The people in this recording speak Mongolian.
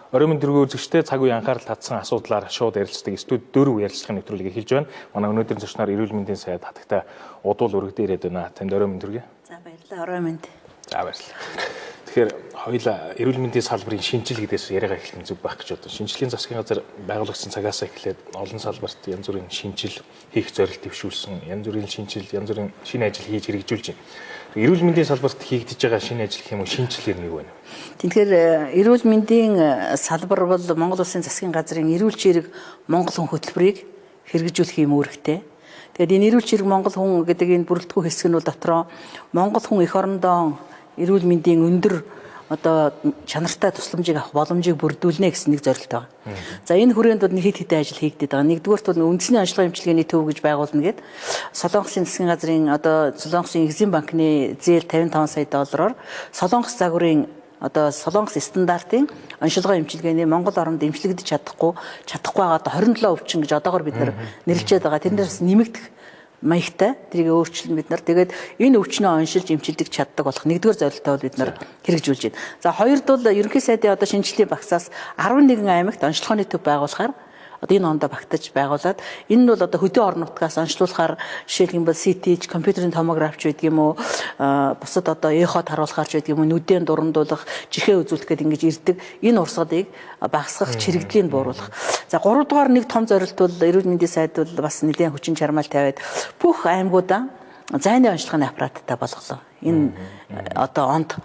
Оройн мэндийн төргийн үзэгчтэй цаг үеийн анхаарал татсан асуудлаар шууд ярилцдаг студ 4 ярилцлагын нэвтрүүлгийг эхэлж байна. Манай өнөөдрийн зочноор эрүүл мэндийн сайд хатагтай удвал өргөдөө ирээд байна. Танд оройн мэнд төргий. За баярлалаа оройн мэнд. За баярлалаа. Тэгэхээр хоёулаа эрүүл мэндийн салбарын шинжил гэдээс яриагаа эхлэх нь зүг байх гэж бодсон. Шинжилгээний засгийн газар байгуулагдсан цагаас эхлээд олон салбарт янз бүрийн шинжил хийх зорилт дэвшүүлсэн, янз бүрийн шинжил, янз бүрийн шинэ ажил хийж хэрэгжүүлж байна. Эрүүл мэндийн салбарт хийгдэж байгаа шинэ ажил гэх юм уу шинжил нэг байна. Тэгэхээр эрүүл мэндийн салбар бол Монгол Улсын засгийн газрын эрүүл чирэг Монгол хүн хөтөлбөрийг хэрэгжүүлэх юм үүрэгтэй. Тэгээд энэ эрүүл чирэг Монгол хүн гэдэг энэ бүрэлдэхүүн хэсэг нь бол дотроо Монгол хүн эх орондоо эрүүл мэндийн өндөр одоо чанартай тусламжийг авах боломжийг бүрдүүлнэ гэсэн нэг зорилт байна. За энэ хүрээнд бол хэд хэдэн ажил хийгдээд байгаа. Нэгдүгээрт бол үндэсний онцлогын эмчилгээний төв гэж байгуулна гэдэг. Солонгосын засгийн газрын одоо Солонгосын Экзим банкны зээл 55 сая доллараар Солонгос загварын одоо Солонгос стандартын онцлогын эмчилгээний Монгол оронд эмчилэгдэж чадахгүй байгаа одоо 27 өвчин гэж одоогоор бид нэрлэжээд байгаа. Тэрнээс нэмэгдэх маягтай тэрийг өөрчлөн бид нар тэгээд энэ өвчнөө оншилж эмчилдэг чаддаг болох нэгдүгээр зорилттой бол бид нар хэрэгжүүлж байна. За хоёрд бол ерөнхий сайдын одоо шинжилгээний багцаас 11 аймагт онцлогооны төв байгуулахаар одоо энэ ондоо багтаж байгуулад энэ нь бол одоо хөдөө орон нутгаас онцлуулахаар жишээлх юм бол CT, компьютерийн томографч байдаг юм уу бусад одоо эход харуулахаарч байдаг юм уу нүдэн дурандуулах, жихээ үзүүлэх гэдэг ингэж ирдэг энэ урсгалыг багасгах, чирэгдлийг бууруулах. За 3 дугаар нэг том зорилт бол эрүүл мэндийн сайд бол бас нэлээд хүчин чармаал тавиад бүх аймагуудаа зайны онцлогын аппараттай болголоо. Энэ одоо онд